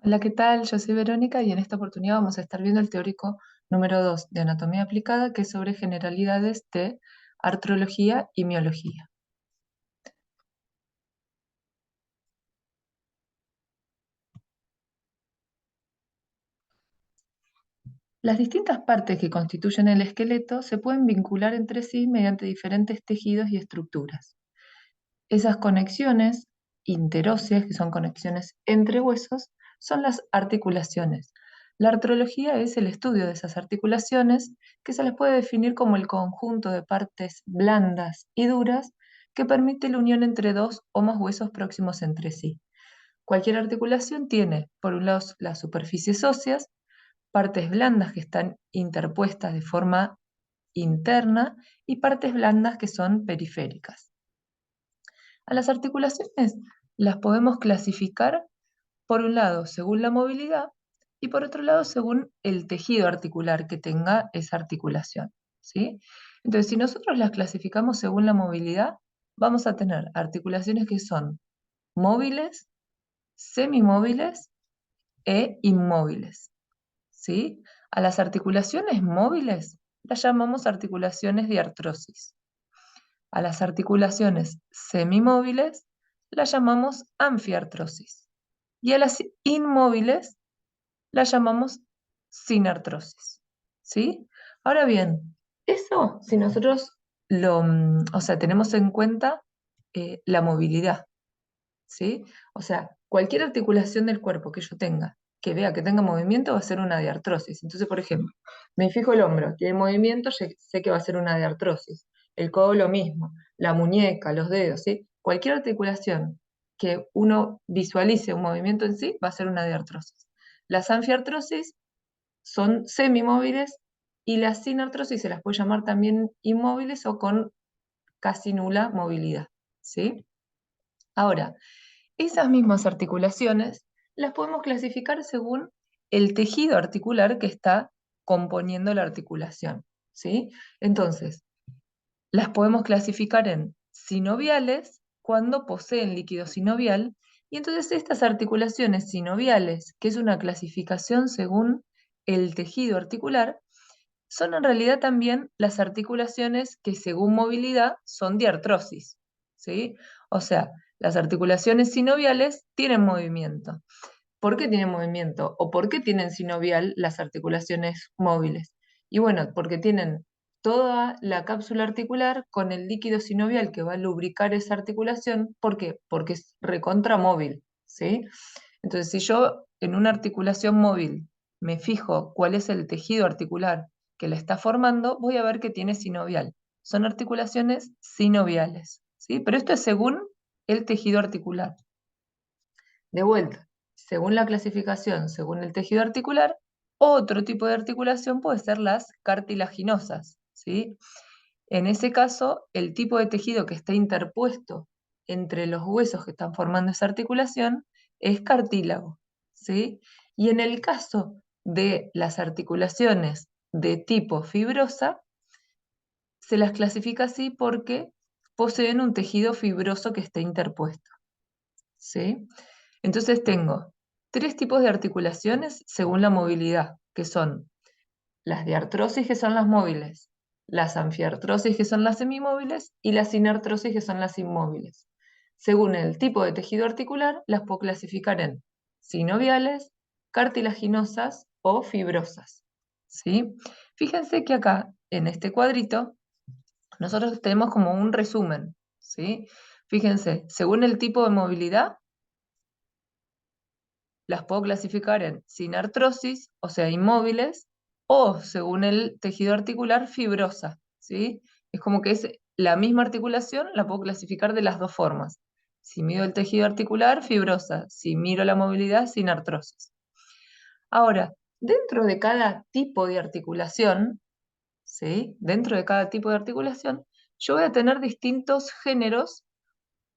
Hola, ¿qué tal? Yo soy Verónica y en esta oportunidad vamos a estar viendo el teórico número 2 de anatomía aplicada, que es sobre generalidades de artrología y miología. Las distintas partes que constituyen el esqueleto se pueden vincular entre sí mediante diferentes tejidos y estructuras. Esas conexiones interóseas, que son conexiones entre huesos, son las articulaciones. La artrología es el estudio de esas articulaciones, que se les puede definir como el conjunto de partes blandas y duras que permite la unión entre dos o más huesos próximos entre sí. Cualquier articulación tiene, por un lado, las superficies óseas, partes blandas que están interpuestas de forma interna y partes blandas que son periféricas. A las articulaciones las podemos clasificar, por un lado, según la movilidad y por otro lado, según el tejido articular que tenga esa articulación, ¿sí? Entonces, si nosotros las clasificamos según la movilidad, vamos a tener articulaciones que son móviles, semimóviles e inmóviles, ¿sí? A las articulaciones móviles las llamamos articulaciones de artrosis. A las articulaciones semimóviles las llamamos anfiartrosis y a las inmóviles las llamamos sinartrosis. ¿Sí? Ahora bien, eso si nosotros o sea, tenemos en cuenta la movilidad, ¿sí? O sea, cualquier articulación del cuerpo que yo tenga, que vea que tenga movimiento, va a ser una diartrosis. Entonces, por ejemplo, me fijo el hombro, tiene movimiento, sé que va a ser una diartrosis. El codo lo mismo, la muñeca, los dedos, ¿sí? Cualquier articulación que uno visualice un movimiento en sí, va a ser una diartrosis. Las anfiartrosis son semimóviles y las sinartrosis se las puede llamar también inmóviles o con casi nula movilidad, ¿sí? Ahora, esas mismas articulaciones las podemos clasificar según el tejido articular que está componiendo la articulación, ¿sí? Entonces, las podemos clasificar en sinoviales cuando poseen líquido sinovial, y entonces estas articulaciones sinoviales, que es una clasificación según el tejido articular, son en realidad también las articulaciones que según movilidad son diartrosis, ¿sí? O sea, las articulaciones sinoviales tienen movimiento. ¿Por qué tienen movimiento? ¿O por qué tienen sinovial las articulaciones móviles? Y bueno, porque tienen toda la cápsula articular con el líquido sinovial que va a lubricar esa articulación. ¿Por qué? Porque es recontramóvil, ¿sí? Entonces, si yo en una articulación móvil me fijo cuál es el tejido articular que la está formando, voy a ver que tiene sinovial. Son articulaciones sinoviales, ¿sí? Pero esto es según el tejido articular. De vuelta, según la clasificación, según el tejido articular, otro tipo de articulación puede ser las cartilaginosas, ¿sí? En ese caso, el tipo de tejido que está interpuesto entre los huesos que están formando esa articulación es cartílago, ¿sí? Y en el caso de las articulaciones de tipo fibrosa, se las clasifica así porque poseen un tejido fibroso que está interpuesto, ¿sí? Entonces tengo tres tipos de articulaciones según la movilidad, que son las diartrosis, que son las móviles, las anfiartrosis, que son las semimóviles, y las sinartrosis, que son las inmóviles. Según el tipo de tejido articular, las puedo clasificar en sinoviales, cartilaginosas o fibrosas, ¿sí? Fíjense que acá, en este cuadrito, nosotros tenemos como un resumen, ¿sí? Fíjense, según el tipo de movilidad, las puedo clasificar en sinartrosis, o sea, inmóviles, o según el tejido articular, fibrosa, ¿sí? Es como que es la misma articulación, la puedo clasificar de las dos formas. Si mido el tejido articular, fibrosa. Si miro la movilidad, sinartrosis. Ahora, dentro de cada tipo de articulación, ¿sí? Dentro de cada tipo de articulación, yo voy a tener distintos géneros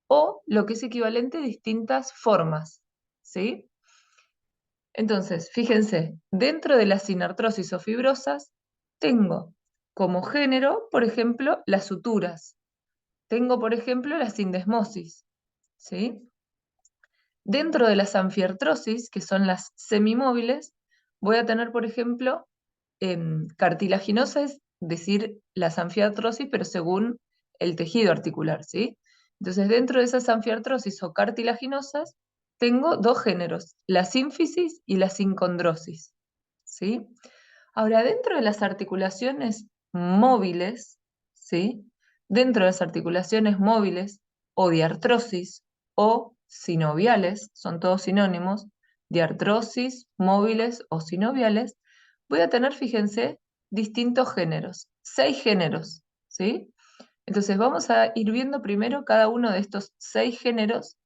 o, lo que es equivalente, distintas formas, ¿sí? Entonces, fíjense, dentro de las sinartrosis o fibrosas, tengo como género, por ejemplo, las suturas. Tengo, por ejemplo, la sindesmosis, ¿sí? Dentro de las anfiartrosis, que son las semimóviles, voy a tener, por ejemplo, cartilaginosa, es decir, las anfiartrosis, pero según el tejido articular, ¿sí? Entonces, dentro de esas anfiartrosis o cartilaginosas, tengo dos géneros, la sínfisis y la sincondrosis, ¿sí? Ahora, dentro de las articulaciones móviles, ¿sí? Dentro de las articulaciones móviles o diartrosis o sinoviales, son todos sinónimos, diartrosis, móviles o sinoviales, voy a tener, fíjense, distintos géneros, 6 géneros, ¿sí? Entonces vamos a ir viendo primero cada uno de estos 6 géneros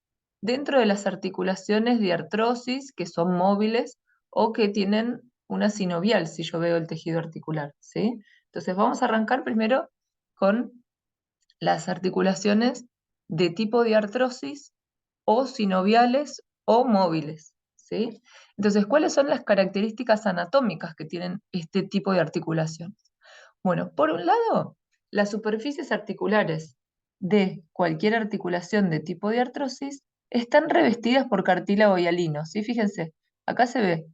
dentro de las articulaciones de artrosis que son móviles o que tienen una sinovial, si yo veo el tejido articular, ¿sí? Entonces vamos a arrancar primero con las articulaciones de tipo de artrosis o sinoviales o móviles, ¿sí? Entonces, ¿cuáles son las características anatómicas que tienen este tipo de articulaciones? Bueno, por un lado, las superficies articulares de cualquier articulación de tipo de artrosis están revestidas por cartílago hialino, ¿sí? Fíjense, acá se ve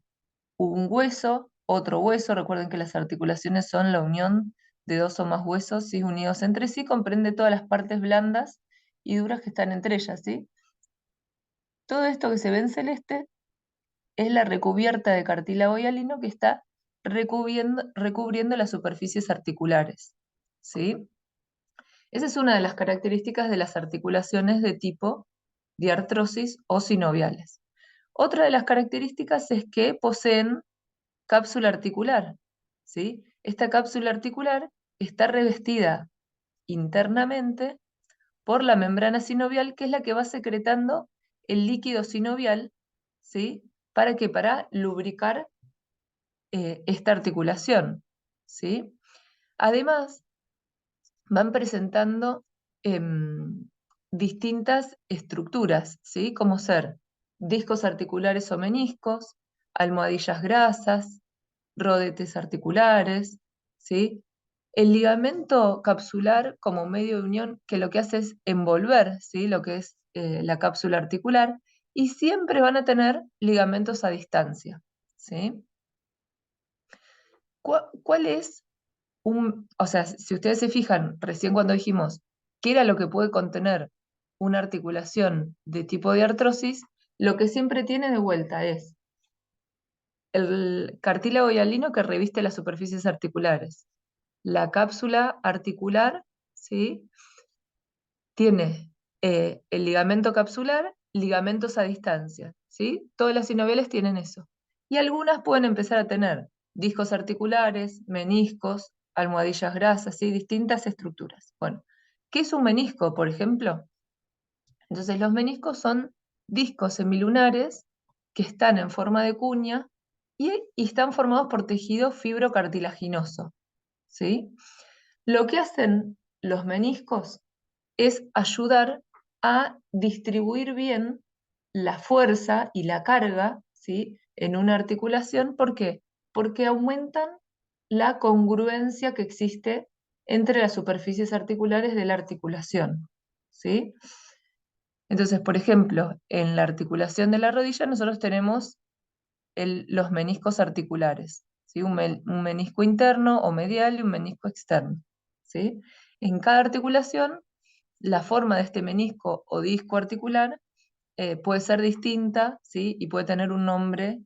un hueso, otro hueso, recuerden que las articulaciones son la unión de dos o más huesos, ¿sí? Unidos entre sí, comprende todas las partes blandas y duras que están entre ellas, ¿sí? Todo esto que se ve en celeste es la recubierta de cartílago hialino que está recubriendo las superficies articulares, ¿sí? Esa es una de las características de las articulaciones de tipo de artrosis o sinoviales. Otra de las características es que poseen cápsula articular, ¿sí? Esta cápsula articular está revestida internamente por la membrana sinovial, que es la que va secretando el líquido sinovial, ¿sí? ¿Para qué? Para lubricar esta articulación, ¿sí? Además, van presentando distintas estructuras, ¿sí? Como ser discos articulares o meniscos, almohadillas grasas, rodetes articulares, ¿sí? El ligamento capsular como medio de unión, que lo que hace es envolver, ¿sí? Lo que es la cápsula articular, y siempre van a tener ligamentos a distancia, ¿sí? ¿Cuál es o sea, si ustedes se fijan, recién cuando dijimos qué era lo que puede contener una articulación de tipo de artrosis, lo que siempre tiene de vuelta es el cartílago hialino que reviste las superficies articulares. La cápsula articular, ¿sí? Tiene el ligamento capsular, ligamentos a distancia, ¿sí? Todas las sinoviales tienen eso. Y algunas pueden empezar a tener discos articulares, meniscos, almohadillas grasas, ¿sí? Distintas estructuras. Bueno, ¿qué es un menisco, por ejemplo? Entonces, los meniscos son discos semilunares que están en forma de cuña y están formados por tejido fibrocartilaginoso, ¿sí? Lo que hacen los meniscos es ayudar a distribuir bien la fuerza y la carga, ¿sí? En una articulación. ¿Por qué? Porque aumentan la congruencia que existe entre las superficies articulares de la articulación, ¿sí? Entonces, por ejemplo, en la articulación de la rodilla nosotros tenemos los meniscos articulares, ¿sí? Un menisco interno o medial y un menisco externo, ¿sí? En cada articulación, la forma de este menisco o disco articular puede ser distinta, ¿sí? Y puede tener un nombre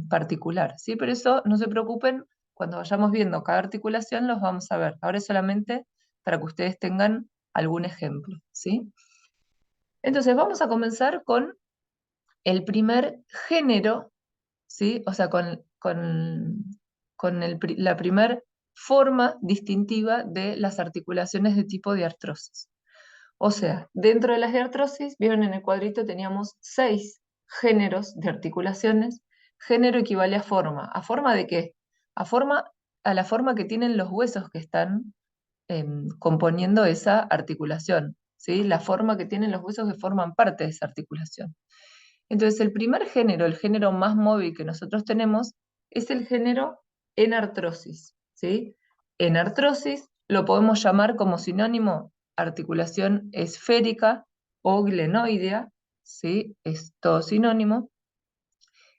particular, ¿sí? Pero eso no se preocupen, cuando vayamos viendo cada articulación los vamos a ver. Ahora es solamente para que ustedes tengan algún ejemplo, ¿sí? Entonces vamos a comenzar con el primer género, ¿sí? O sea, con la primer forma distintiva de las articulaciones de tipo de artrosis. O sea, dentro de las de artrosis, vieron en el cuadrito teníamos 6 géneros de articulaciones. Género equivale a forma. ¿A forma de qué? A la forma que tienen los huesos que están componiendo esa articulación, ¿sí? La forma que tienen los huesos que forman parte de esa articulación. Entonces, el primer género, el género más móvil que nosotros tenemos, es el género enartrosis, ¿sí? Enartrosis lo podemos llamar como sinónimo articulación esférica o glenoidea, ¿sí? Es todo sinónimo.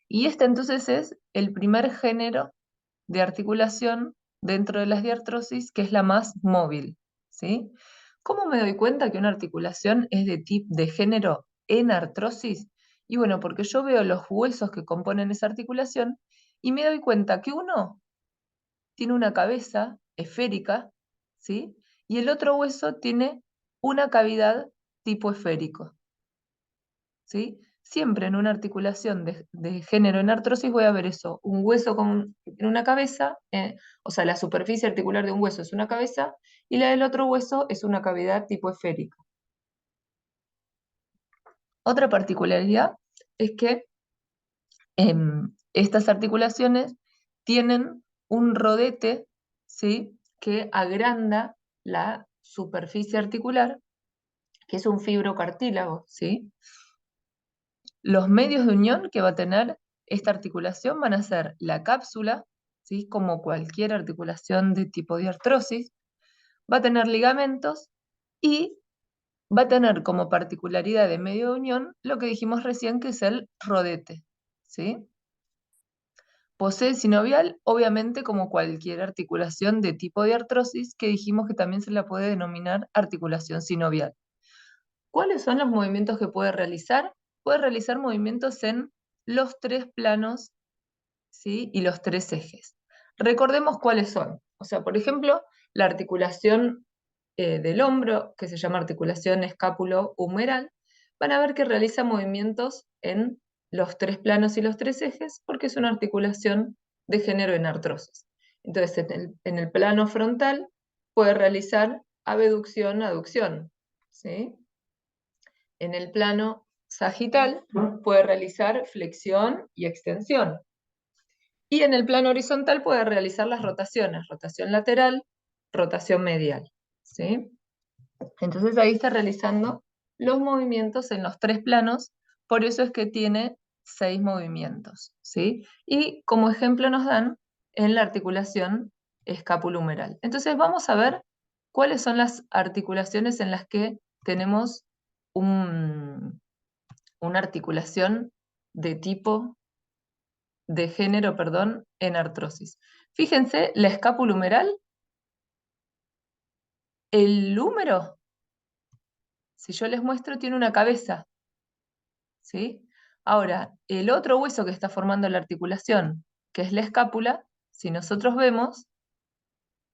Y este entonces es el primer género de articulación dentro de las diartrosis, que es la más móvil, ¿sí? ¿Cómo me doy cuenta que una articulación es de género en artrosis? Y bueno, porque yo veo los huesos que componen esa articulación y me doy cuenta que uno tiene una cabeza esférica, ¿sí? Y el otro hueso tiene una cavidad tipo esférico, ¿sí? Siempre en una articulación de género en artrosis voy a ver eso, un hueso en una cabeza, o sea, la superficie articular de un hueso es una cabeza y la del otro hueso es una cavidad tipo esférica. Otra particularidad es que estas articulaciones tienen un rodete, ¿sí? Que agranda la superficie articular, que es un fibrocartílago, ¿sí? Los medios de unión que va a tener esta articulación van a ser la cápsula, ¿sí? Como cualquier articulación de tipo de artrosis, va a tener ligamentos y va a tener como particularidad de medio de unión lo que dijimos recién que es el rodete, ¿sí? Posee sinovial, obviamente como cualquier articulación de tipo de artrosis, que dijimos que también se la puede denominar articulación sinovial. ¿Cuáles son los movimientos que puede realizar? Puede realizar movimientos en los tres planos, ¿sí? Y los tres ejes. Recordemos cuáles son. O sea, por ejemplo, la articulación del hombro, que se llama articulación escápulo-humeral, van a ver que realiza movimientos en los tres planos y los tres ejes, porque es una articulación de género en artrosis. Entonces, en el plano frontal puede realizar abducción, aducción, ¿sí? En el plano sagital puede realizar flexión y extensión. Y en el plano horizontal puede realizar las rotaciones, rotación lateral, rotación medial, ¿sí? Entonces ahí está realizando los movimientos en los tres planos, por eso es que tiene 6 movimientos, ¿sí? Y como ejemplo nos dan en la articulación escapulohumeral. Entonces vamos a ver cuáles son las articulaciones en las que tenemos una articulación de tipo, de género, perdón, en artrosis. Fíjense, la escapulohumeral, el húmero, si yo les muestro, tiene una cabeza, ¿sí? Ahora, el otro hueso que está formando la articulación, que es la escápula, si nosotros vemos,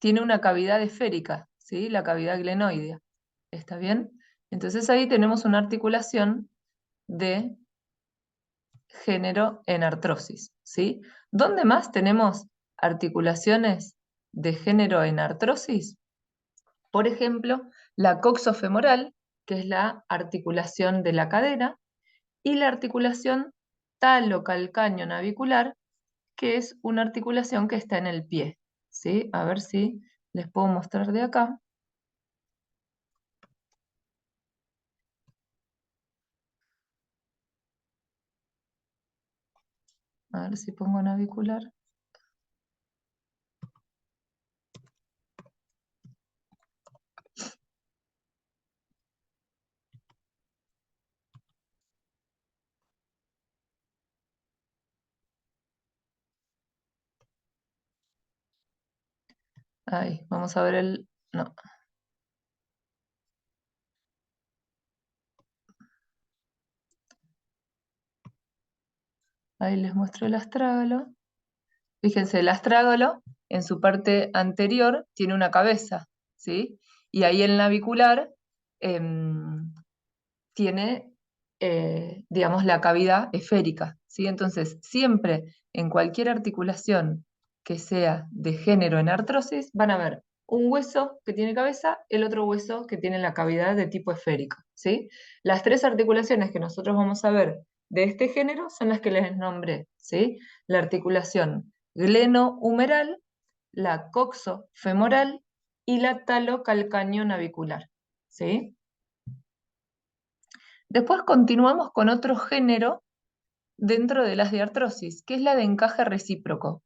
tiene una cavidad esférica, ¿sí? La cavidad glenoidea. ¿Está bien? Entonces ahí tenemos una articulación de género en artrosis, ¿sí? ¿Dónde más tenemos articulaciones de género en artrosis? Por ejemplo, la coxofemoral, que es la articulación de la cadera, y la articulación talocalcáneo-navicular, que es una articulación que está en el pie, ¿sí? A ver si les puedo mostrar de acá. A ver si pongo navicular. Ahí, vamos a ver el... No, ahí les muestro el astrágalo. Fíjense, el astrágalo en su parte anterior tiene una cabeza, ¿sí? Y ahí el navicular tiene, digamos, la cavidad esférica, ¿sí? Entonces, siempre en cualquier articulación que sea de género en artrosis, van a ver un hueso que tiene cabeza, el otro hueso que tiene la cavidad de tipo esférico, ¿sí? Las tres articulaciones que nosotros vamos a ver de este género son las que les nombré, ¿sí? La articulación glenohumeral, la coxofemoral y la talocalcáneo-navicular, ¿sí? Después continuamos con otro género dentro de las diartrosis, que es la de encaje recíproco,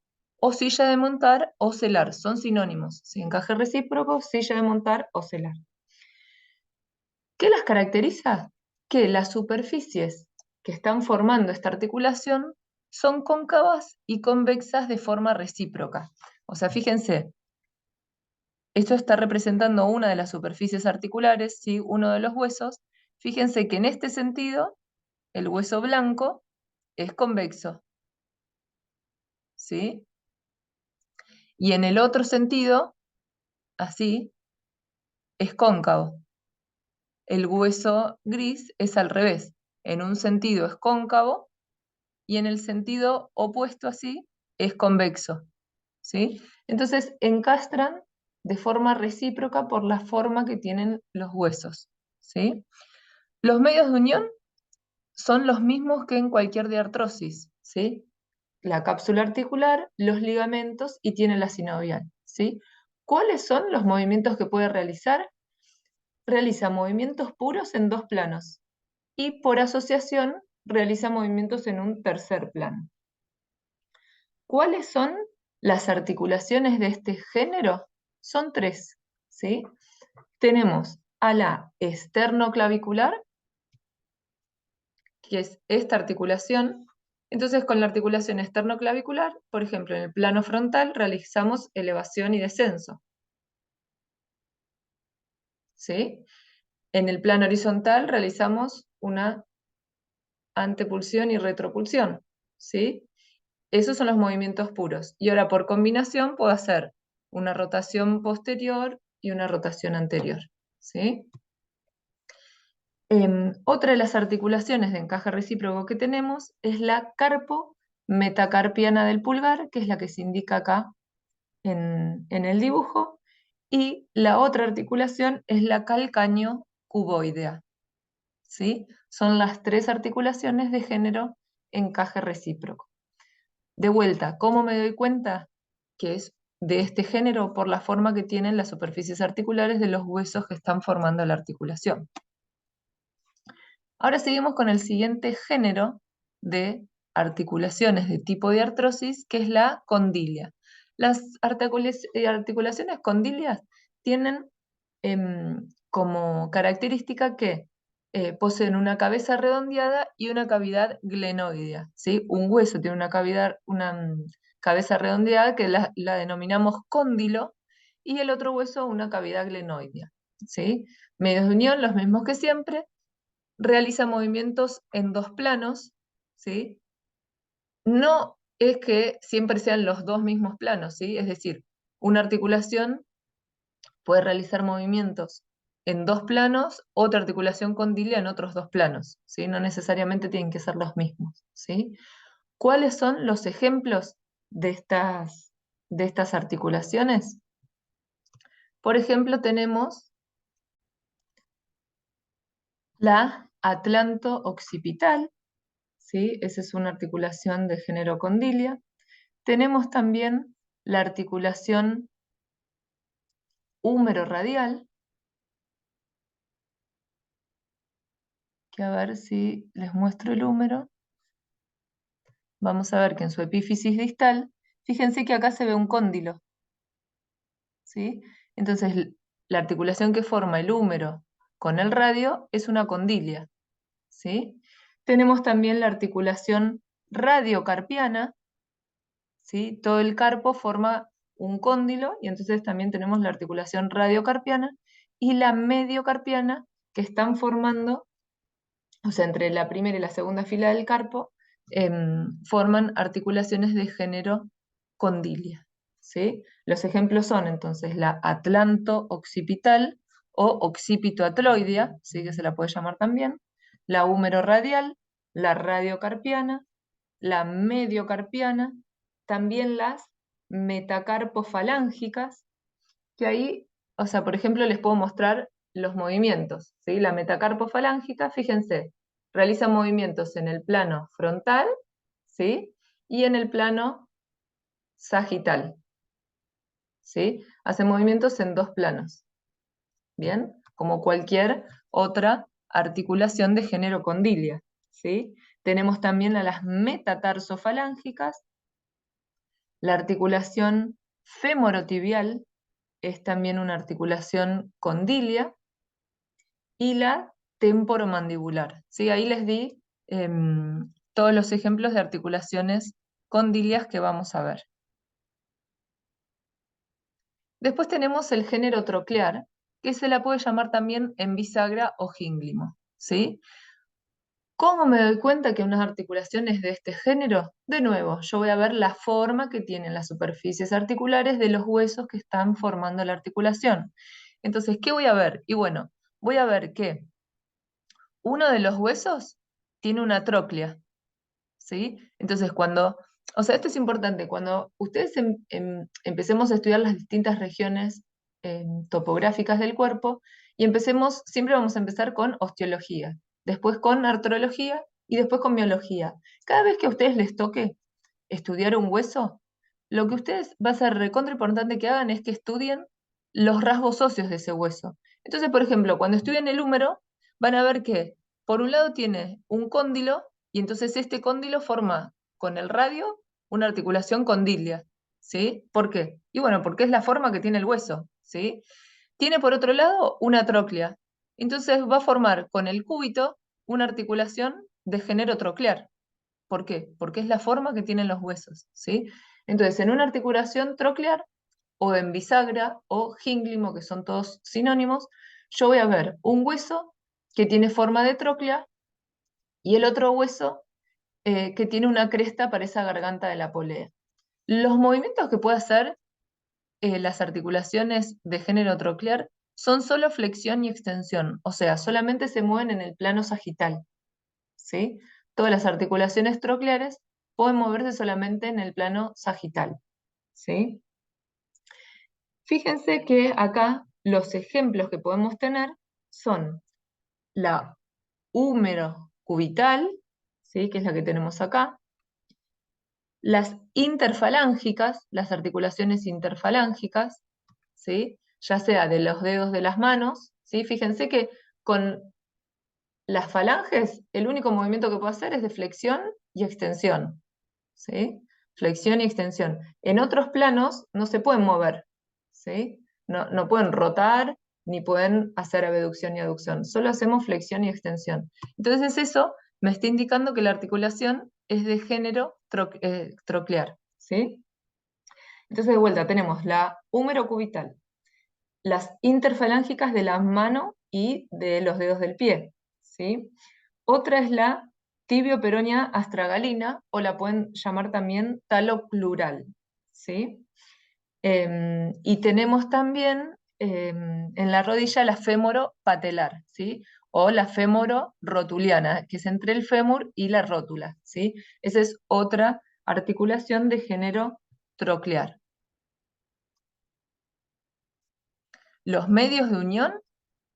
o silla de montar o celar, son sinónimos, ¿sí? Encaje recíproco, silla de montar o celar. ¿Qué las caracteriza? que las superficies que están formando esta articulación son cóncavas y convexas de forma recíproca. O sea, fíjense, esto está representando una de las superficies articulares, ¿sí? Uno de los huesos. Fíjense que en este sentido, el hueso blanco es convexo, ¿sí? Y en el otro sentido, así, es cóncavo. El hueso gris es al revés. En un sentido es cóncavo y en el sentido opuesto así es convexo, ¿sí? Entonces encastran de forma recíproca por la forma que tienen los huesos, ¿sí? Los medios de unión son los mismos que en cualquier diartrosis, ¿sí? La cápsula articular, los ligamentos y tiene la sinovial, ¿sí? ¿Cuáles son los movimientos que puede realizar? Realiza movimientos puros en dos planos y por asociación realiza movimientos en un tercer plano. ¿Cuáles son las articulaciones de este género? Son tres, ¿sí? Tenemos a la esternoclavicular, que es esta articulación. Entonces, con la articulación esternoclavicular, por ejemplo, en el plano frontal realizamos elevación y descenso, ¿sí? En el plano horizontal realizamos una antepulsión y retropulsión, ¿sí? Esos son los movimientos puros. Y ahora por combinación puedo hacer una rotación posterior y una rotación anterior, ¿sí? Otra de las articulaciones de encaje recíproco que tenemos es la carpo-metacarpiana del pulgar, que es la que se indica acá en el dibujo, y la otra articulación es la calcáneo-cuboidea, ¿sí? Son las tres articulaciones de género encaje recíproco. De vuelta, ¿cómo me doy cuenta que es de este género? Por la forma que tienen las superficies articulares de los huesos que están formando la articulación. Ahora seguimos con el siguiente género de articulaciones de tipo de artrosis, que es la condilia. Las articulaciones condilias tienen como característica que poseen una cabeza redondeada y una cavidad glenoidea, ¿sí? Un hueso tiene una cabeza redondeada que la denominamos cóndilo y el otro hueso una cavidad glenoidea, ¿sí? Medios de unión, los mismos que siempre, realiza movimientos en dos planos, ¿sí? No es que siempre sean los dos mismos planos, ¿sí? Es decir, una articulación puede realizar movimientos en dos planos, otra articulación condilia en otros dos planos, ¿sí? No necesariamente tienen que ser los mismos, ¿sí? ¿Cuáles son los ejemplos de estas articulaciones? Por ejemplo, tenemos la atlanto-occipital, ¿sí? Esa es una articulación de género condilia. Tenemos también la articulación húmero-radial, que a ver si les muestro el húmero. Vamos a ver que en su epífisis distal, fíjense que acá se ve un cóndilo, ¿sí? Entonces, la articulación que forma el húmero con el radio es una condilia, ¿sí? Tenemos también la articulación radiocarpiana, ¿sí? Todo el carpo forma un cóndilo y entonces también tenemos la articulación radiocarpiana y la mediocarpiana que están formando, o sea, entre la primera y la segunda fila del carpo, forman articulaciones de género condilia, ¿sí? Los ejemplos son entonces la atlanto-occipital o occipito-atloidea, ¿sí? Que se la puede llamar también, la húmero-radial, la radiocarpiana, la mediocarpiana, también las metacarpofalángicas, que ahí, o sea, por ejemplo, les puedo mostrar los movimientos, ¿sí? La metacarpofalángica, fíjense, realiza movimientos en el plano frontal, ¿sí? Y en el plano sagital, ¿sí? Hace movimientos en dos planos, ¿bien? Como cualquier otra articulación de género condilia, ¿sí? Tenemos también a las metatarsofalángicas, la articulación femorotibial es también una articulación condilia, y la temporomandibular, ¿sí? Ahí les di todos los ejemplos de articulaciones condilias que vamos a ver. Después tenemos el género troclear, que se la puede llamar también en bisagra o gínglimo, ¿sí? ¿Cómo me doy cuenta que unas articulaciones de este género? De nuevo, yo voy a ver la forma que tienen las superficies articulares de los huesos que están formando la articulación. Entonces, ¿qué voy a ver? Y bueno, voy a ver que uno de los huesos tiene una tróclea, ¿sí? Entonces, o sea, esto es importante, cuando ustedes empecemos a estudiar las distintas regiones topográficas del cuerpo, y siempre vamos a empezar con osteología, después con artrología y después con miología. Cada vez que a ustedes les toque estudiar un hueso, lo que ustedes va a ser recontra importante que hagan es que estudien los rasgos óseos de ese hueso. Entonces, por ejemplo, cuando estudien el húmero, van a ver que por un lado tiene un cóndilo, y entonces este cóndilo forma con el radio una articulación condilia, ¿sí? ¿Por qué? Y bueno, porque es la forma que tiene el hueso, ¿sí? Tiene por otro lado una tróclea, entonces va a formar con el cúbito una articulación de género troclear. ¿Por qué? Porque es la forma que tienen los huesos, ¿sí? Entonces, en una articulación troclear o en bisagra o gínglimo, que son todos sinónimos, yo voy a ver un hueso que tiene forma de tróclea y el otro hueso que tiene una cresta para esa garganta de la polea. Los movimientos que puede hacer las articulaciones de género troclear son solo flexión y extensión, o sea, solamente se mueven en el plano sagital, ¿sí? Todas las articulaciones trocleares pueden moverse solamente en el plano sagital, ¿sí? Fíjense que acá los ejemplos que podemos tener son la húmero cubital, ¿sí? Que es la que tenemos acá, las interfalángicas, las articulaciones interfalángicas, ¿sí? Ya sea de los dedos de las manos, ¿sí? Fíjense que con las falanges el único movimiento que puedo hacer es de flexión y extensión, ¿sí? Flexión y extensión. En otros planos no se pueden mover, ¿sí? No pueden rotar ni pueden hacer abducción y aducción, solo hacemos flexión y extensión. Entonces eso me está indicando que la articulación es de género troclear, ¿sí? Entonces de vuelta tenemos la húmero cubital, las interfalángicas de la mano y de los dedos del pie, ¿sí? Otra es la tibio-peronia astragalina, o la pueden llamar también taloclural, ¿sí? Y tenemos también en la rodilla la fémoro-patelar, ¿sí? O la fémoro-rotuliana, que es entre el fémur y la rótula, ¿sí? Esa es otra articulación de género troclear. Los medios de unión,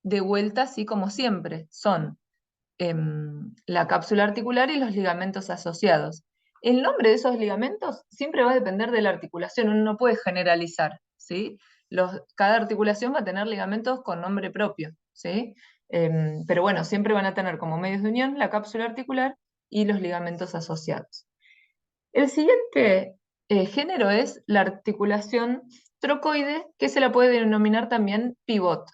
de vuelta, así como siempre, son la cápsula articular y los ligamentos asociados. El nombre de esos ligamentos siempre va a depender de la articulación, uno no puede generalizar, ¿sí? Cada articulación va a tener ligamentos con nombre propio, ¿sí? Pero bueno, siempre van a tener como medios de unión la cápsula articular y los ligamentos asociados. El siguiente género es la articulación trocoide, que se la puede denominar también pivot,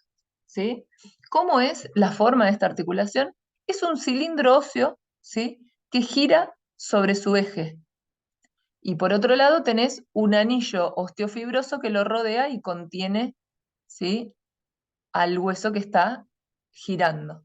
¿sí? ¿Cómo es la forma de esta articulación? Es un cilindro óseo, ¿sí? Que gira sobre su eje. Y por otro lado tenés un anillo osteofibroso que lo rodea y contiene, ¿sí? Al hueso que está girando.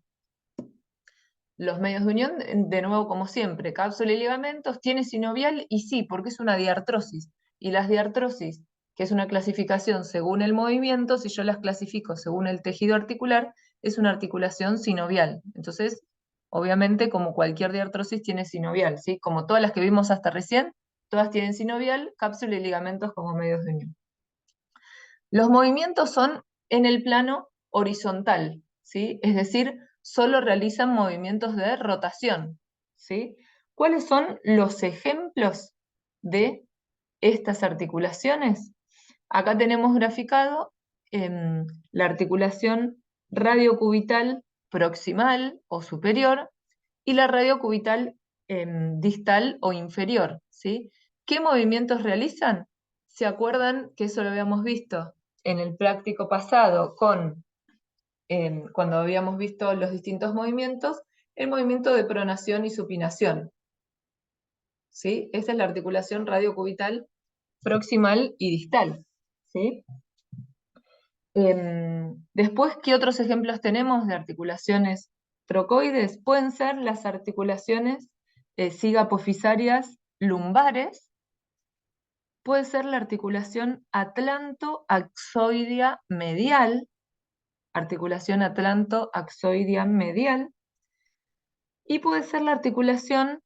Los medios de unión, de nuevo como siempre, cápsula y ligamentos, tiene sinovial y sí, porque es una diartrosis. Y las diartrosis, que es una clasificación según el movimiento, si yo las clasifico según el tejido articular, es una articulación sinovial. Entonces, obviamente, como cualquier diartrosis tiene sinovial, ¿sí? Como todas las que vimos hasta recién, todas tienen sinovial, cápsula y ligamentos como medios de unión. Los movimientos son en el plano horizontal, ¿sí? Es decir, solo realizan movimientos de rotación, ¿sí? ¿Cuáles son los ejemplos de estas articulaciones? Acá tenemos graficado la articulación radiocubital proximal o superior y la radiocubital distal o inferior, ¿sí? ¿Qué movimientos realizan? ¿Se acuerdan que eso lo habíamos visto en el práctico pasado con cuando habíamos visto los distintos movimientos, el movimiento de pronación y supinación. ¿Sí? Esa es la articulación radiocubital proximal y distal. ¿Sí? Después, ¿qué otros ejemplos tenemos de articulaciones trocoides? Pueden ser las articulaciones cigapofisarias lumbares, puede ser la articulación atlanto-axoidea medial, articulación atlanto-axoidea medial, y puede ser la articulación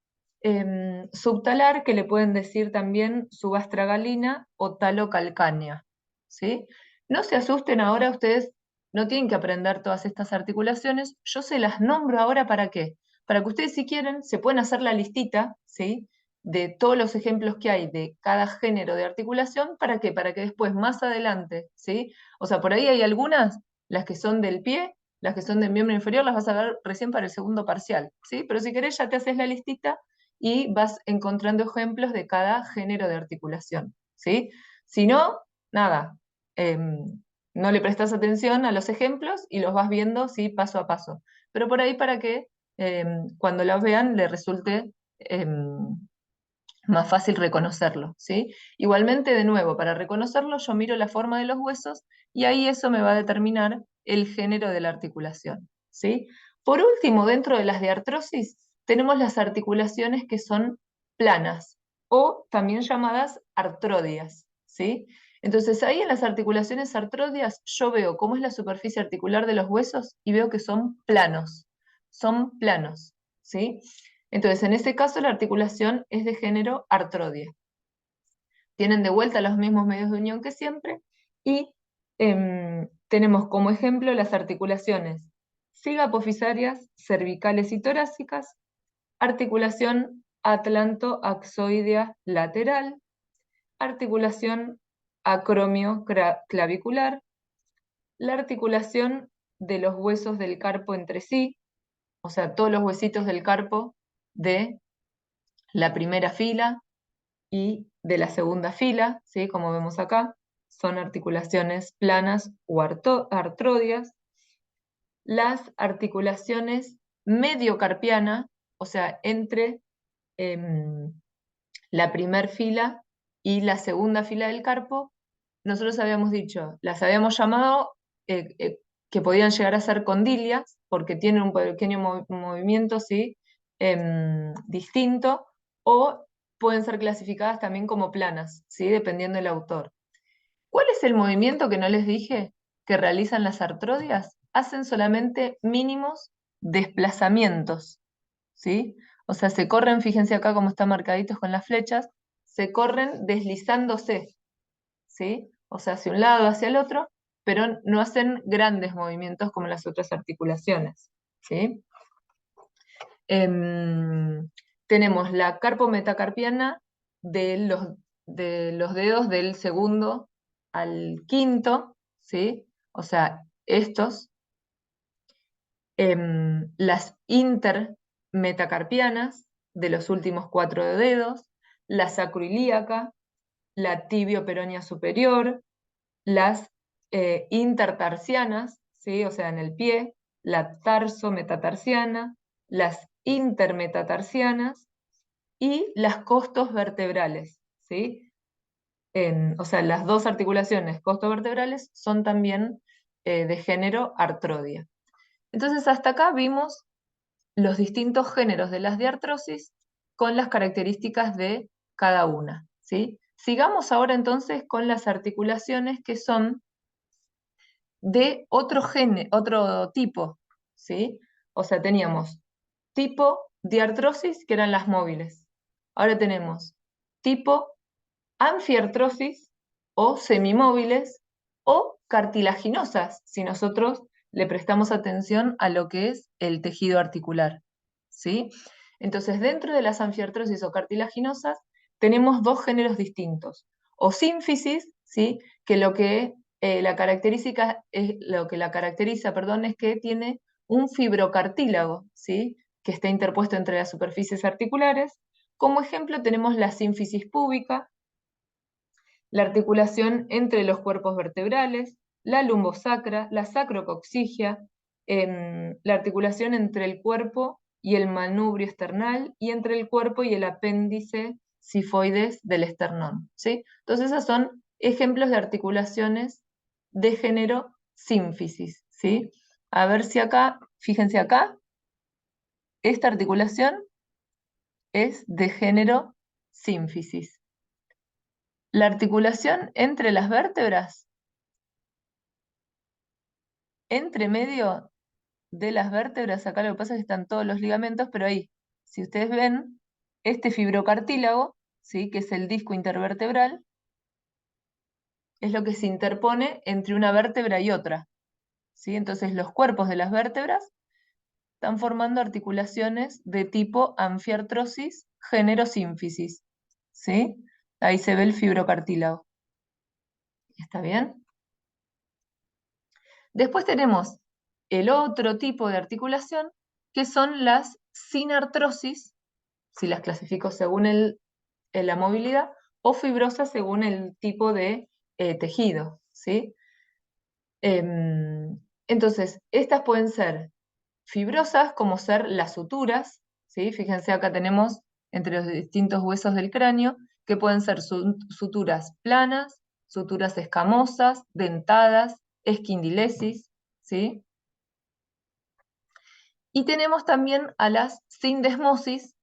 subtalar, que le pueden decir también subastragalina o talocalcánea, ¿sí? No se asusten ahora, ustedes no tienen que aprender todas estas articulaciones, yo se las nombro ahora ¿para qué? Para que ustedes si quieren se pueden hacer la listita, ¿sí? De todos los ejemplos que hay de cada género de articulación, ¿para qué? Para que después, más adelante, ¿sí? O sea, por ahí hay algunas, las que son del pie, las que son del miembro inferior las vas a ver recién para el segundo parcial, ¿sí? Pero si querés ya te haces la listita y vas encontrando ejemplos de cada género de articulación, ¿sí? Si no, nada, no le prestas atención a los ejemplos y los vas viendo, ¿sí? Paso a paso. Pero por ahí para que cuando los vean les resulte más fácil reconocerlo, ¿sí? Igualmente, de nuevo, para reconocerlo yo miro la forma de los huesos y ahí eso me va a determinar el género de la articulación, ¿sí? Por último, dentro de las de artrosis, tenemos las articulaciones que son planas o también llamadas artrodias, ¿sí? Entonces ahí en las articulaciones artrodias yo veo cómo es la superficie articular de los huesos y veo que son planos, ¿sí? Entonces, en este caso, la articulación es de género artrodia. Tienen de vuelta los mismos medios de unión que siempre y tenemos como ejemplo las articulaciones cigapofisarias, cervicales y torácicas, articulación atlanto-axoidea lateral, articulación acromio-clavicular, la articulación de los huesos del carpo entre sí, o sea, todos los huesitos del carpo de la primera fila y de la segunda fila, ¿sí? Como vemos acá, son articulaciones planas o artrodias. Las articulaciones mediocarpiana, o sea, entre la primera fila y la segunda fila del carpo, nosotros habíamos dicho, las habíamos llamado que podían llegar a ser condilias, porque tienen un pequeño movimiento, ¿sí? Distinto, o pueden ser clasificadas también como planas, ¿sí? Dependiendo del autor. ¿Cuál es el movimiento que no les dije que realizan las artrodias? Hacen solamente mínimos desplazamientos, ¿sí? O sea, se corren, fíjense acá cómo están marcaditos con las flechas, se corren deslizándose, ¿sí? O sea, hacia un lado, hacia el otro, pero no hacen grandes movimientos como las otras articulaciones, ¿sí? Tenemos la carpometacarpiana de los dedos del segundo al quinto, ¿sí? O sea, estos, las intermetacarpianas de los últimos 4 dedos, la sacroilíaca, la tibio-peronea superior, las intertarsianas, ¿sí? O sea, en el pie, la tarso-metatarsiana, las intermetatarsianas y las costos vertebrales, ¿sí? O sea, las dos articulaciones costovertebrales son también de género artrodia. Entonces, hasta acá vimos los distintos géneros de las diartrosis con las características de cada una, ¿sí? Sigamos ahora entonces con las articulaciones que son de otro tipo, ¿sí? O sea, teníamos tipo diartrosis, que eran las móviles. Ahora tenemos tipo anfiartrosis o semimóviles o cartilaginosas, si nosotros le prestamos atención a lo que es el tejido articular, ¿sí? Entonces, dentro de las anfiartrosis o cartilaginosas tenemos dos géneros distintos, o sínfisis, ¿sí? Que lo que la caracteriza, perdón, es que tiene un fibrocartílago, ¿sí? Que está interpuesto entre las superficies articulares. Como ejemplo tenemos la sínfisis púbica, la articulación entre los cuerpos vertebrales, la lumbosacra, la sacrocoxigia, la articulación entre el cuerpo y el manubrio esternal, y entre el cuerpo y el apéndice sifoides del esternón, ¿sí? Entonces, esos son ejemplos de articulaciones de género sínfisis, ¿sí? A ver si acá, fíjense acá, esta articulación es de género sínfisis. La articulación entre las vértebras, entre medio de las vértebras, acá lo que pasa es que están todos los ligamentos, pero ahí, si ustedes ven, este fibrocartílago, ¿sí? Que es el disco intervertebral, es lo que se interpone entre una vértebra y otra, ¿sí? Entonces los cuerpos de las vértebras están formando articulaciones de tipo anfiartrosis, género sínfisis, ¿sí? Ahí se ve el fibrocartílago. ¿Está bien? Después tenemos el otro tipo de articulación, que son las sinartrosis, si las clasifico según la movilidad, o fibrosas según el tipo de tejido, ¿sí? Entonces, estas pueden ser fibrosas, como ser las suturas, ¿sí? Fíjense, acá tenemos entre los distintos huesos del cráneo, que pueden ser suturas planas, suturas escamosas, dentadas, esquindilesis, ¿sí? Y tenemos también a las sindesmosis,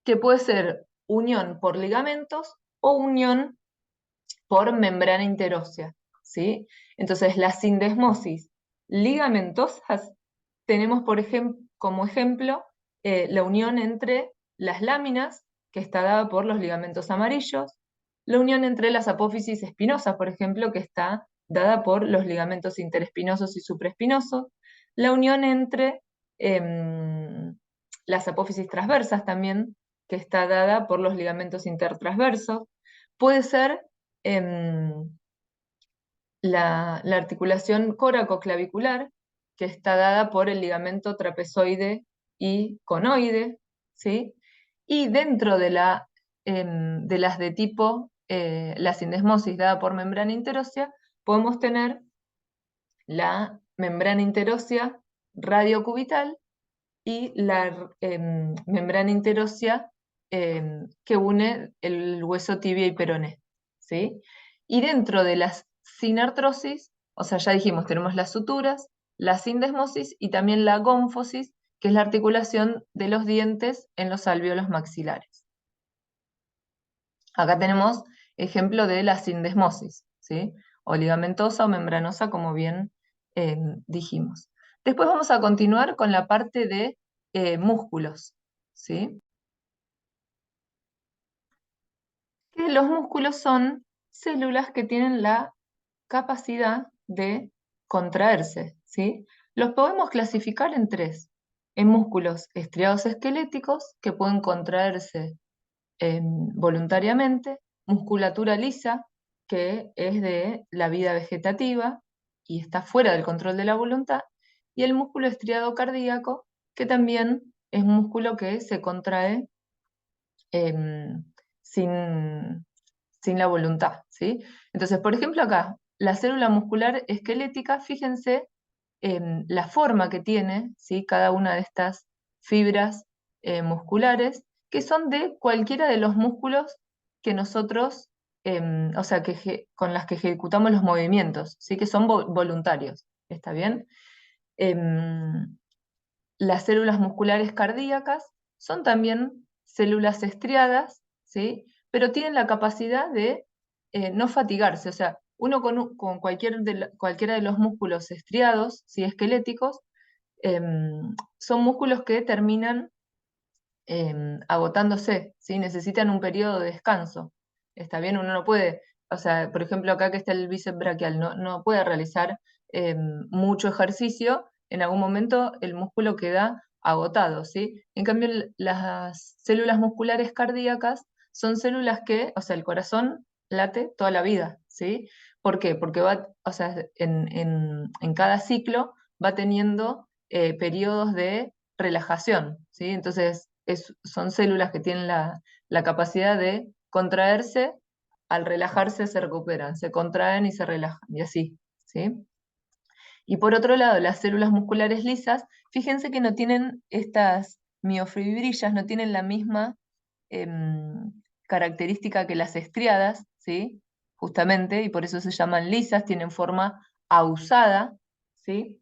que puede ser unión por ligamentos o unión por membrana interósea, ¿sí? Entonces, las sindesmosis ligamentosas tenemos, como ejemplo, la unión entre las láminas, que está dada por los ligamentos amarillos, la unión entre las apófisis espinosas, por ejemplo, que está dada por los ligamentos interespinosos y supraespinosos, la unión entre las apófisis transversas también, que está dada por los ligamentos intertransversos, puede ser la articulación coracoclavicular, que está dada por el ligamento trapezoide y conoide, ¿sí? Y dentro de las de tipo, la sindesmosis dada por membrana interósea, podemos tener la membrana interósea radiocubital y la membrana interósea que une el hueso tibia y peroné, ¿sí? Y dentro de las sinartrosis, o sea, ya dijimos, tenemos las suturas, la sindesmosis y también la gónfosis, que es la articulación de los dientes en los alvéolos maxilares. Acá tenemos ejemplo de la sindesmosis, ¿sí? O ligamentosa o membranosa, como bien dijimos. Después vamos a continuar con la parte de músculos, ¿sí? Que los músculos son células que tienen la capacidad de contraerse, ¿sí? Los podemos clasificar en tres: en músculos estriados esqueléticos, que pueden contraerse voluntariamente; musculatura lisa, que es de la vida vegetativa y está fuera del control de la voluntad; y el músculo estriado cardíaco, que también es un músculo que se contrae em, sin, sin la voluntad, ¿sí? Entonces, por ejemplo, acá, la célula muscular esquelética, fíjense en la forma que tiene, ¿sí? Cada una de estas fibras musculares, que son de cualquiera de los músculos que nosotros, o sea, con las que ejecutamos los movimientos, ¿sí? Que son voluntarios, ¿está bien? Em, las células musculares cardíacas son también células estriadas, ¿sí? Pero tienen la capacidad de no fatigarse. O sea, uno con cualquiera de los músculos estriados, ¿sí? Esqueléticos, son músculos que terminan agotándose, ¿sí? Necesitan un periodo de descanso. Está bien, uno no puede, o sea, por ejemplo, acá que está el bíceps braquial, no puede realizar mucho ejercicio, en algún momento el músculo queda agotado, ¿sí? En cambio, las células musculares cardíacas son células que, o sea, el corazón late toda la vida, ¿sí? ¿Por qué? Porque o sea, en cada ciclo va teniendo periodos de relajación, ¿sí? Entonces, son células que tienen la capacidad de contraerse; al relajarse se recuperan, se contraen y se relajan, y así, ¿sí? Y por otro lado, las células musculares lisas, fíjense que no tienen estas miofibrillas, no tienen la misma em, característica que las estriadas, ¿sí? Justamente, y por eso se llaman lisas, tienen forma ausada, ¿sí?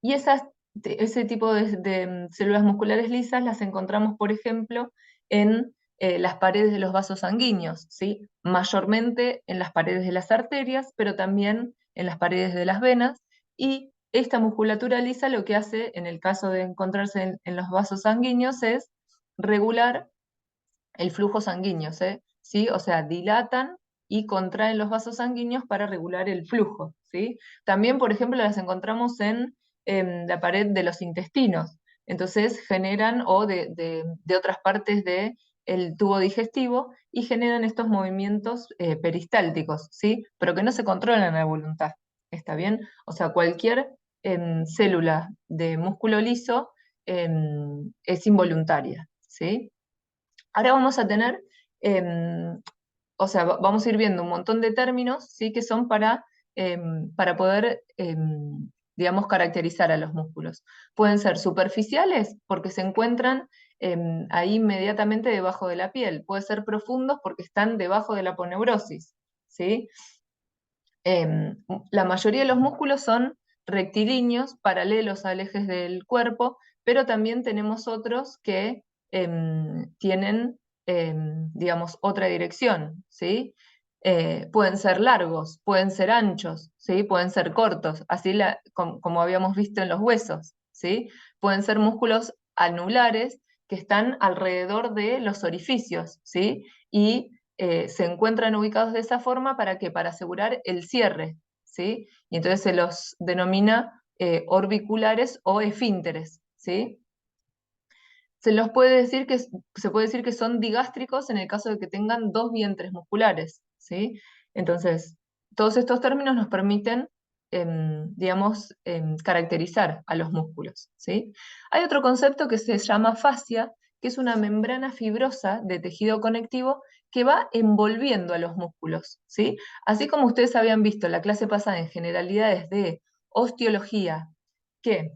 Y ese tipo de células musculares lisas las encontramos, por ejemplo, en las paredes de los vasos sanguíneos, ¿sí? Mayormente en las paredes de las arterias, pero también en las paredes de las venas. Y esta musculatura lisa lo que hace, en el caso de encontrarse en los vasos sanguíneos, es regular el flujo sanguíneo, ¿sí? O sea, dilatan y contraen los vasos sanguíneos para regular el flujo, ¿sí? También, por ejemplo, las encontramos en la pared de los intestinos. Entonces generan, o de otras partes del tubo digestivo, y generan estos movimientos peristálticos, ¿sí? Pero que no se controlan a voluntad, ¿está bien? O sea, cualquier célula de músculo liso es involuntaria, ¿sí? Ahora vamos a tener, o sea, vamos a ir viendo un montón de términos, ¿sí? Que son para poder, digamos, caracterizar a los músculos. Pueden ser superficiales porque se encuentran ahí inmediatamente debajo de la piel. Pueden ser profundos porque están debajo de la aponeurosis, ¿sí? La mayoría de los músculos son rectilíneos, paralelos al ejes del cuerpo, pero también tenemos otros que tienen, digamos, otra dirección, ¿sí? Pueden ser largos, pueden ser anchos, ¿sí? Pueden ser cortos, así como habíamos visto en los huesos, ¿sí? Pueden ser músculos anulares que están alrededor de los orificios, ¿sí? Y se encuentran ubicados de esa forma para asegurar el cierre, ¿sí? Y entonces se los denomina orbiculares o esfínteres, ¿sí? Se puede decir que son digástricos en el caso de que tengan dos vientres musculares, ¿sí? Entonces, todos estos términos nos permiten, digamos, caracterizar a los músculos, ¿sí? Hay otro concepto que se llama fascia, que es una membrana fibrosa de tejido conectivo que va envolviendo a los músculos, ¿sí? Así como ustedes habían visto en la clase pasada en generalidades de osteología, que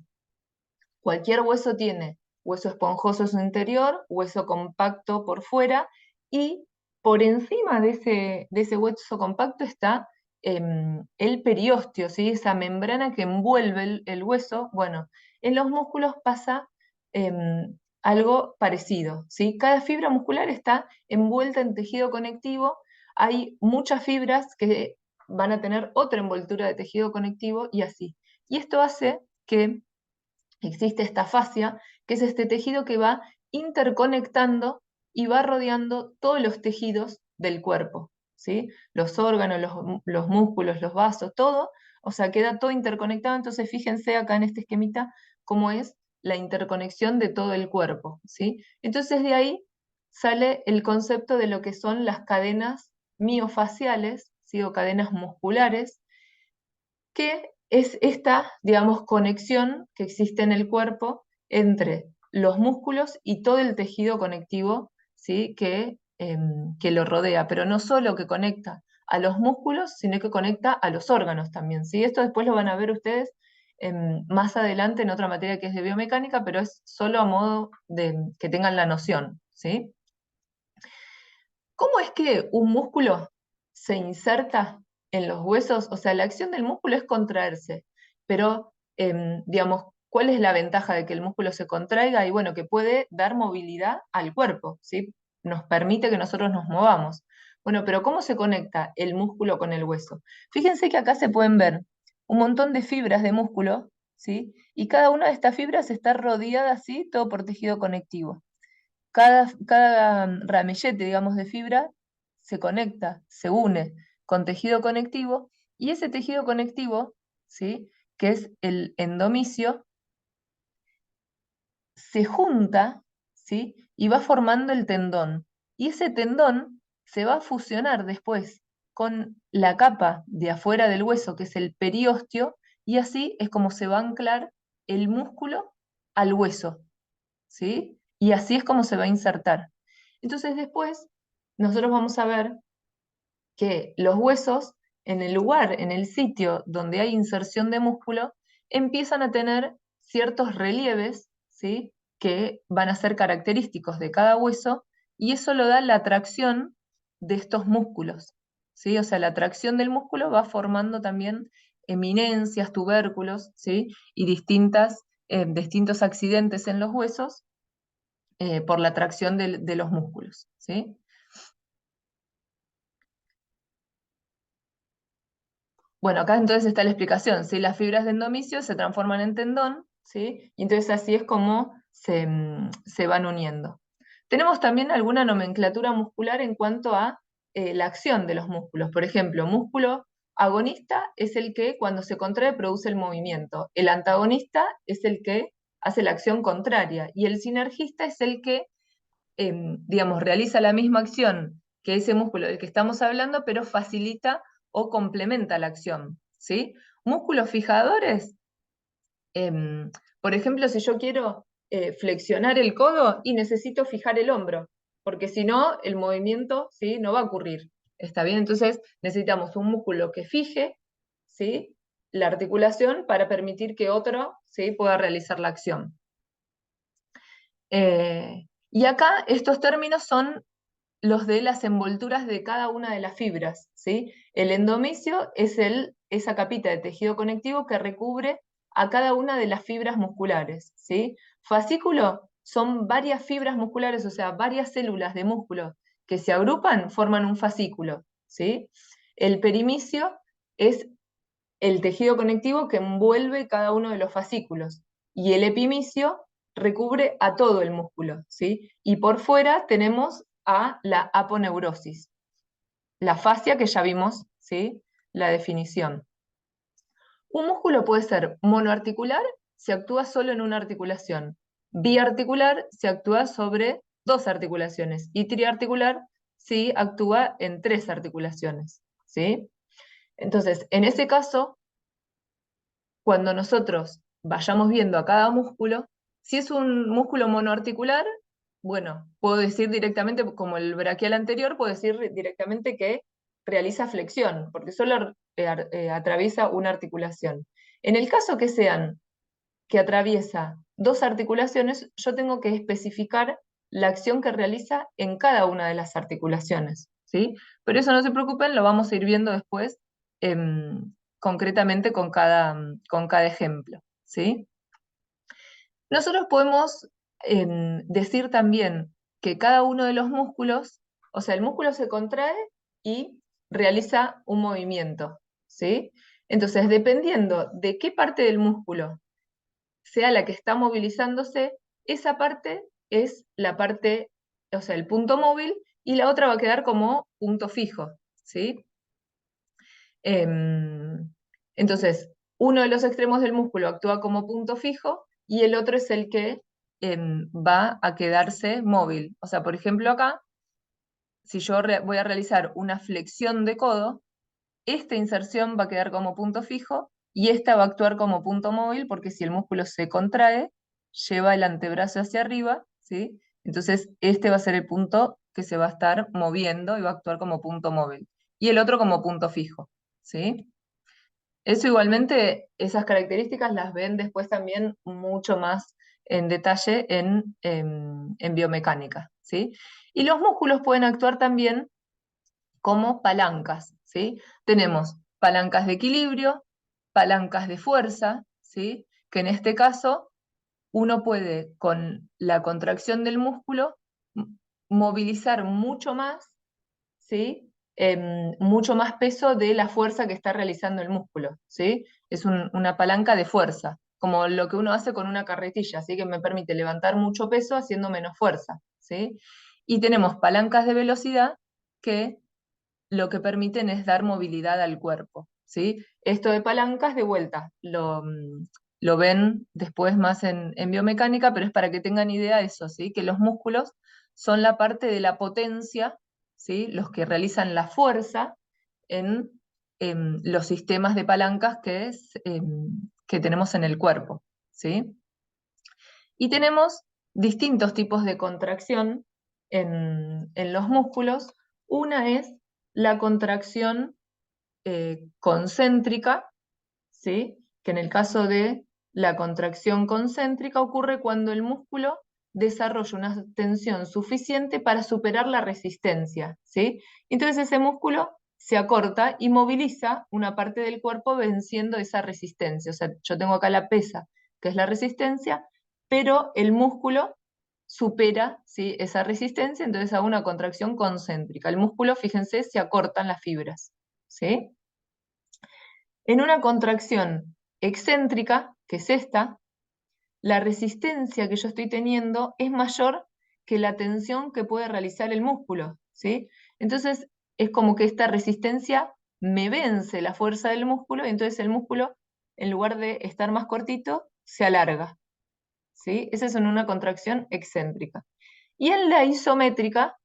cualquier hueso tiene hueso esponjoso en su interior, hueso compacto por fuera, y por encima de ese hueso compacto está el periósteo, ¿sí? Esa membrana que envuelve el hueso. Bueno, en los músculos pasa algo parecido, ¿sí? Cada fibra muscular está envuelta en tejido conectivo. Hay muchas fibras que van a tener otra envoltura de tejido conectivo y así. Y esto hace que existe esta fascia, que es este tejido que va interconectando y va rodeando todos los tejidos del cuerpo, ¿sí? Los órganos, los músculos, los vasos, todo, o sea, queda todo interconectado. Entonces fíjense acá en este esquemita cómo es la interconexión de todo el cuerpo, ¿sí? Entonces de ahí sale el concepto de lo que son las cadenas miofaciales, ¿sí? O cadenas musculares, que es esta, digamos, conexión que existe en el cuerpo entre los músculos y todo el tejido conectivo, ¿sí? Que lo rodea, pero no solo que conecta a los músculos, sino que conecta a los órganos también, ¿sí? Esto después lo van a ver ustedes más adelante en otra materia que es de biomecánica, pero es solo a modo de que tengan la noción, ¿sí? ¿Cómo es que un músculo se inserta en los huesos? O sea, la acción del músculo es contraerse, pero, digamos, ¿cuál es la ventaja de que el músculo se contraiga? Y bueno, que puede dar movilidad al cuerpo, ¿sí? Nos permite que nosotros nos movamos. Bueno, pero ¿cómo se conecta el músculo con el hueso? Fíjense que acá se pueden ver un montón de fibras de músculo, ¿sí? Y cada una de estas fibras está rodeada así, todo por tejido conectivo. Cada ramillete, digamos, de fibra se conecta, se une con tejido conectivo, y ese tejido conectivo, ¿sí? Que es el endomisio, se junta, ¿sí? Y va formando el tendón. Y ese tendón se va a fusionar después con la capa de afuera del hueso, que es el periósteo, y así es como se va a anclar el músculo al hueso, ¿sí? Y así es como se va a insertar. Entonces después nosotros vamos a ver que los huesos en el lugar, en el sitio donde hay inserción de músculo, empiezan a tener ciertos relieves, ¿sí? Que van a ser característicos de cada hueso, y eso lo da la tracción de estos músculos, ¿sí? O sea, la tracción del músculo va formando también eminencias, tubérculos, ¿sí? Y distintos accidentes en los huesos por la tracción de los músculos, ¿sí? Bueno, acá entonces está la explicación, ¿sí? Las fibras de endomisio se transforman en tendón, ¿sí? Y entonces así es como se van uniendo. Tenemos también alguna nomenclatura muscular en cuanto a la acción de los músculos. Por ejemplo, músculo agonista es el que cuando se contrae produce el movimiento. El antagonista es el que hace la acción contraria. Y el sinergista es el que, digamos, realiza la misma acción que ese músculo del que estamos hablando, pero facilita o complementa la acción, ¿sí? Músculos fijadores, por ejemplo, si yo quiero flexionar el codo y necesito fijar el hombro, porque si no, el movimiento, ¿sí? No va a ocurrir, ¿está bien? Entonces necesitamos un músculo que fije, ¿sí? La articulación para permitir que otro, ¿sí? Pueda realizar la acción. Y acá estos términos son los de las envolturas de cada una de las fibras, ¿sí? El endomisio es esa capita de tejido conectivo que recubre a cada una de las fibras musculares, ¿sí? Fascículo son varias fibras musculares, o sea, varias células de músculo que se agrupan, forman un fascículo, ¿sí? El perimisio es el tejido conectivo que envuelve cada uno de los fascículos, y el epimisio recubre a todo el músculo, ¿sí? Y por fuera tenemos a la aponeurosis, la fascia que ya vimos, ¿sí? La definición. Un músculo puede ser monoarticular si actúa solo en una articulación, biarticular si actúa sobre dos articulaciones, y triarticular si actúa en tres articulaciones, ¿sí? Entonces, en ese caso, cuando nosotros vayamos viendo a cada músculo, si es un músculo monoarticular, bueno, puedo decir directamente, como el braquial anterior, puedo decir directamente que realiza flexión, porque solo atraviesa una articulación. En el caso que atraviesa dos articulaciones, yo tengo que especificar la acción que realiza en cada una de las articulaciones, ¿sí? Pero eso no se preocupen, lo vamos a ir viendo después concretamente con cada ejemplo, ¿sí? Nosotros podemos decir también que cada uno de los músculos, o sea, el músculo se contrae y realiza un movimiento, ¿sí? Entonces, dependiendo de qué parte del músculo sea la que está movilizándose, esa parte es la parte, o sea, el punto móvil, y la otra va a quedar como punto fijo, ¿sí? Entonces, uno de los extremos del músculo actúa como punto fijo y el otro es el que va a quedarse móvil. O sea, por ejemplo, acá, si yo voy a realizar una flexión de codo, esta inserción va a quedar como punto fijo y esta va a actuar como punto móvil, porque si el músculo se contrae, lleva el antebrazo hacia arriba, ¿sí? Entonces este va a ser el punto que se va a estar moviendo y va a actuar como punto móvil. Y el otro como punto fijo, ¿sí? Eso igualmente, esas características las ven después también mucho más en detalle en biomecánica, ¿sí? Y los músculos pueden actuar también como palancas, ¿sí? Tenemos palancas de equilibrio, palancas de fuerza, ¿sí? Que en este caso uno puede, con la contracción del músculo, movilizar mucho más, ¿sí? Mucho más peso de la fuerza que está realizando el músculo, ¿sí? Es una palanca de fuerza, como lo que uno hace con una carretilla, ¿sí? Que me permite levantar mucho peso haciendo menos fuerza, ¿sí? Y tenemos palancas de velocidad que lo que permiten es dar movilidad al cuerpo, ¿sí? Esto de palancas, de vuelta, lo ven después más en biomecánica, pero es para que tengan idea de eso, ¿sí? Que los músculos son la parte de la potencia, ¿sí? Los que realizan la fuerza en los sistemas de palancas que tenemos en el cuerpo, ¿sí? Y tenemos distintos tipos de contracción en los músculos. Una es la contracción concéntrica, ¿sí? Que en el caso de la contracción concéntrica ocurre cuando el músculo desarrolla una tensión suficiente para superar la resistencia, ¿sí? Entonces ese músculo se acorta y moviliza una parte del cuerpo venciendo esa resistencia. O sea, yo tengo acá la pesa, que es la resistencia, pero el músculo supera, ¿sí?, esa resistencia, entonces hago una contracción concéntrica. El músculo, fíjense, se acortan las fibras, ¿sí? En una contracción excéntrica, que es esta, la resistencia que yo estoy teniendo es mayor que la tensión que puede realizar el músculo, ¿sí? Entonces es como que esta resistencia me vence la fuerza del músculo y entonces el músculo, en lugar de estar más cortito, se alarga, ¿sí? Esa es en una contracción excéntrica. Y en la isométrica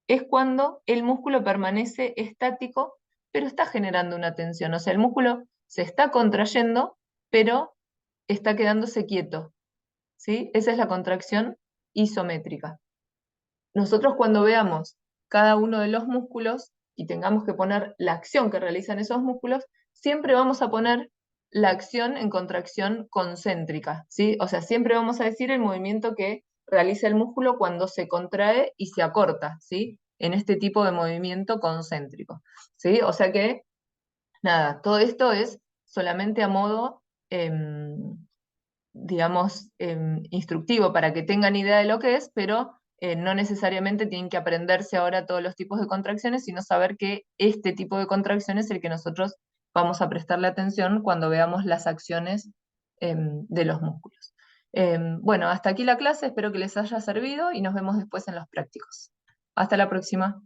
es cuando el músculo permanece estático, pero está generando una tensión. O sea, el músculo se está contrayendo, pero está quedándose quieto, ¿sí? Esa es la contracción isométrica. Nosotros cuando veamos cada uno de los músculos y tengamos que poner la acción que realizan esos músculos, siempre vamos a poner la acción en contracción concéntrica, ¿sí? O sea, siempre vamos a decir el movimiento que realiza el músculo cuando se contrae y se acorta, ¿sí? En este tipo de movimiento concéntrico, ¿sí? O sea que, nada, todo esto es solamente a modo, digamos, instructivo para que tengan idea de lo que es, pero no necesariamente tienen que aprenderse ahora todos los tipos de contracciones, sino saber que este tipo de contracción es el que nosotros vamos a prestarle atención cuando veamos las acciones de los músculos. Bueno, hasta aquí la clase, espero que les haya servido y nos vemos después en los prácticos. Hasta la próxima.